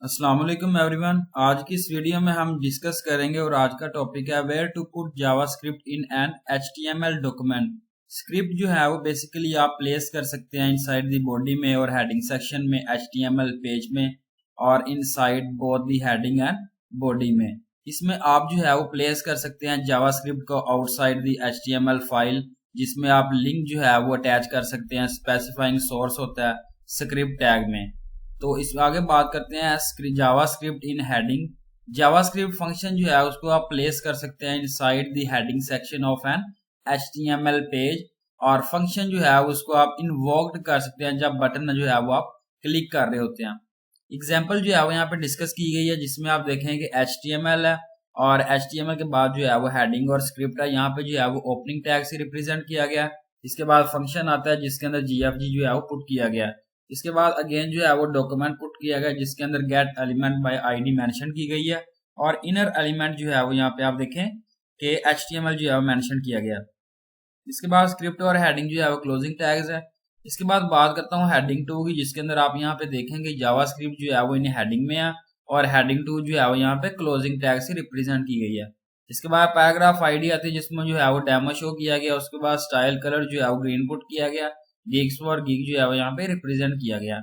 अस्सलाम वालेकुम एवरीवन। आज की इस वीडियो में हम डिस्कस करेंगे और आज का टॉपिक है where to put JavaScript in an HTML document. Script जो है वो बेसिकली आप प्लेस कर सकते हैं इनसाइड द बॉडी में और हेडिंग सेक्शन में एचटीएमएल पेज में और inside both the heading and body में। इसमें आप जो है वो प्लेस कर सकते हैं जावास्क्रिप्ट को आउटसाइड द एचटीएमएल फाइल, जिसमें आप लिंक जो है वो अटैच कर सकते हैं। स्पेसिफाइंग सोर्स होता है स्क्रिप्ट टैग में। तो इस आगे बात करते हैं JavaScript in heading. JavaScript function जो है उसको आप प्लेस कर सकते हैं inside the heading section of an HTML page, और फंक्शन जो है उसको आप इन्वोक्ड कर सकते हैं जब बटन जो है वो आप क्लिक कर रहे होते हैं। एग्जाम्पल जो है वो यहाँ पे डिस्कस की गई है, जिसमें आप देखें कि एचटीएमएल है और एचटीएमएल के बाद जो है वो हेडिंग और स्क्रिप्ट है। यहाँ पे जो है वो ओपनिंग टैग से रिप्रेजेंट किया गया। इसके बाद फंक्शन आता है जिसके अंदर जीएफजी जो है वो पुट किया गया। इसके बाद अगेन जो है वो डॉक्यूमेंट पुट किया गया जिसके अंदर gate element by ID mention की गई है, और इनर एलिमेंट जो है वो यहाँ पे आप देखें कि एचटीएमएल जो है वो मेंशन किया गया। इसके बाद स्क्रिप्ट और हेडिंग जो है वो क्लोजिंग टैग्स है। इसके बाद बात करता हूँ हेडिंग 2 की, जिसके अंदर आप यहाँ पे देखेंगे जावास्क्रिप्ट जो है वो इन हेडिंग में है और हेडिंग 2 जो है वो यहाँ पे क्लोजिंग टैग से रिप्रेजेंट की गई है। इसके बाद पैराग्राफ आईडी आती है जिसमें जो है वो डेमो शो किया गया। उसके बाद स्टाइल कलर जो है वो ग्रीन पुट किया गया। गिग्स फॉर गिग जो है वो यहाँ पे रिप्रेजेंट किया गया।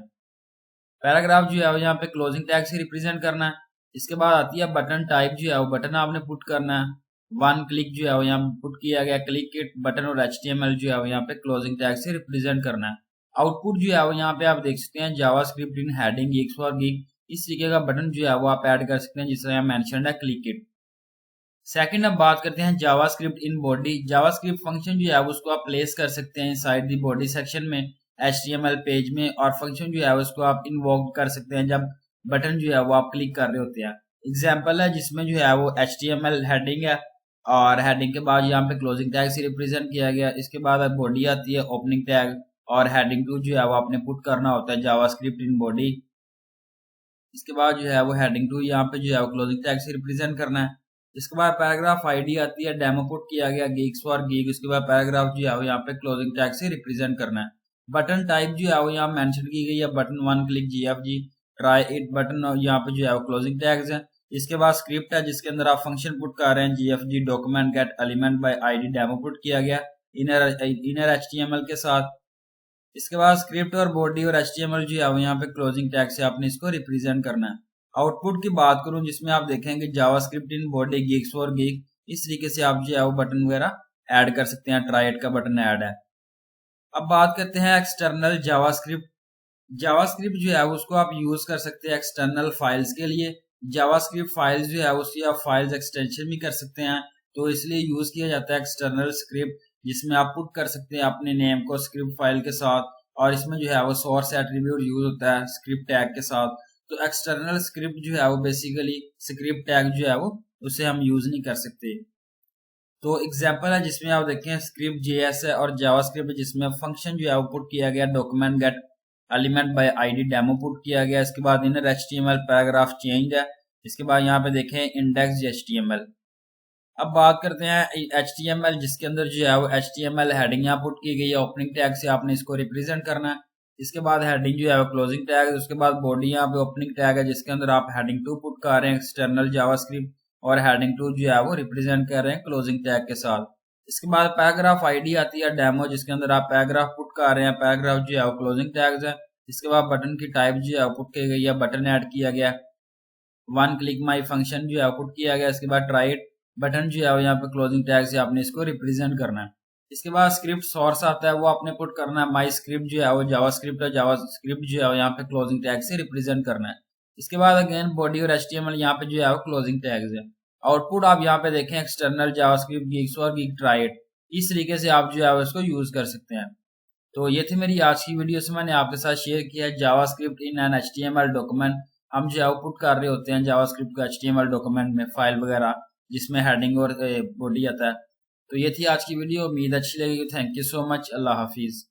पैराग्राफ जो है वो यहाँ पे क्लोजिंग टैग से रिप्रेजेंट करना है। इसके बाद आती है बटन टाइप जो है वो बटन आपने पुट करना है। वन क्लिक जो है वो यहाँ पुट किया गया। क्लिक इट बटन और एचटीएमएल जो है वो यहाँ पे क्लोजिंग टैग से रिप्रेजेंट करना है। आउटपुट जो है वो यहाँ पे आप देख सकते हैं JavaScript in heading gigs for gig. इस तरीके का बटन जो है वो आप ऐड कर सकते हैं जिस तरह मेंशन्ड है क्लिक इट। सेकंड अब बात करते हैं JavaScript in body. JavaScript function जो है उसको आप प्लेस कर सकते हैं इनसाइड द बॉडी सेक्शन में एचटीएमएल पेज में, और फंक्शन जो है उसको आप इन्वोक कर सकते हैं जब बटन जो है वो आप क्लिक कर रहे होते हैं। एग्जाम्पल है जिसमें जो है वो एचटीएमएल हेडिंग है और हेडिंग के बाद यहाँ पे क्लोजिंग टैग से रिप्रेजेंट किया गया। इसके बाद बॉडी आती है ओपनिंग टैग, और हेडिंग 2 जो है वो आपने पुट करना होता है जावास्क्रिप्ट इन बॉडी। इसके बाद जो है वो हेडिंग 2 यहाँ पे जो है वो क्लोजिंग टैग से रिप्रेजेंट करना है। इसके बाद पैराग्राफ आईडी आती है, डेमो पुट किया गया गिग्स फॉर गिग। उसके बाद पैराग्राफ जो है वो यहाँ पे क्लोजिंग टैग से रिप्रेजेंट करना है। बटन टाइप जो है वो यहाँ मेंशन की गई है, button one click GFG try it button, और यहाँ पे जो है वो क्लोजिंग टैग्स है। इसके बाद स्क्रिप्ट है जिसके अंदर आप फंक्शन पुट कर रहे हैं GFG document gate element by ID demo put किया गया इनर एचटीएमएल के साथ। इसके बाद स्क्रिप्ट और बॉडी और एचटीएमएल जो है वो यहाँ पे क्लोजिंग टैग से आपने इसको रिप्रेजेंट करना है। आउटपुट की बात करूं जिसमें आप देखेंगे JavaScript in body gigs for gig. इस तरीके से आप जो है वो बटन वगैरह ऐड कर सकते हैं। ट्राई इट का बटन ऐड है। अब बात करते हैं एक्सटर्नल जावास्क्रिप्ट। जावास्क्रिप्ट जो है उसको आप यूज कर सकते हैं एक्सटर्नल फाइल्स के लिए। जावास्क्रिप्ट फाइल्स जो है उसकी आप फाइल्स एक्सटेंशन भी कर सकते हैं, तो इसलिए यूज किया जाता है एक्सटर्नल स्क्रिप्ट, जिसमें आप पुट कर सकते हैं अपने नेम को स्क्रिप्ट फाइल के साथ, और इसमें जो है वो सोर्स एट्रीब्यूट यूज होता है स्क्रिप्ट टैग के साथ। तो एक्सटर्नल स्क्रिप्ट जो है वो बेसिकली स्क्रिप्ट टैग जो है वो उसे हम यूज नहीं कर सकते। तो एग्जाम्पल है जिसमें आप देखें स्क्रिप्ट जेएस है और जावास्क्रिप्ट जिसमें फंक्शन जो है वो पुट किया गया document gate element by ID demo put किया गया। इसके बाद इनर एचटीएमएल पैराग्राफ चेंज है। इसके बाद यहाँ पे देखें इंडेक्स एचटीएमएल। अब बात करते हैं एचटीएमएल जिसके अंदर जो है वो एचटीएमएल हेडिंग यहाँ पुट की गई है। ओपनिंग टैग से आपने इसको रिप्रेजेंट करना है। इसके बाद हेडिंग जो है वो क्लोजिंग टैग है। उसके बाद बॉडी यहाँ पे ओपनिंग टैग है जिसके अंदर आप हेडिंग 2 पुट कर रहे हैं एक्सटर्नल जावास्क्रिप्ट, और हेडिंग 2 जो है वो रिप्रेजेंट कर रहे हैं क्लोजिंग टैग के साथ। इसके बाद पैराग्राफ आईडी आती है डेमो, जिसके अंदर आप पैराग्राफ पुट कर रहे हैं। पैराग्राफ जो है वो क्लोजिंग टैग्स है। इसके बाद बटन की टाइप जो है पुट की गई है, बटन ऐड किया गया। वन क्लिक माई फंक्शन जो है पुट किया गया। इसके बाद ट्राई इट बटन जो है वो यहाँ पे क्लोजिंग टैग से आपने इसको रिप्रेजेंट करना है। इसके बाद स्क्रिप्ट सोर्स आता है, वो आपने पुट करना है माई स्क्रिप्ट जो है वो जावास्क्रिप्ट है। जावास्क्रिप्ट जो है वो यहाँ पे क्लोजिंग टैग से रिप्रेजेंट करना है। इसके बाद अगेन बॉडी और एचटीएमएल यहाँ पे जो है वो क्लोजिंग टैग्स है। आउटपुट आप यहाँ पे देखें एक्सटर्नल जावास्क्रिप्ट गिग्स और गिग ट्राई इट। इस तरीके से आप जो है इसको यूज कर सकते हैं। तो ये थी मेरी आज की वीडियो से मैंने आपके साथ शेयर किया JavaScript in an HTML document. हम जो है पुट कर रहे होते हैं जावास्क्रिप्ट का एचटीएमएल डॉक्यूमेंट में फाइल वगैरह जिसमें हेडिंग और बॉडी आता है। तो ये थी आज की वीडियो, उम्मीद अच्छी लगेगी। Thank you so much. Allah Hafiz.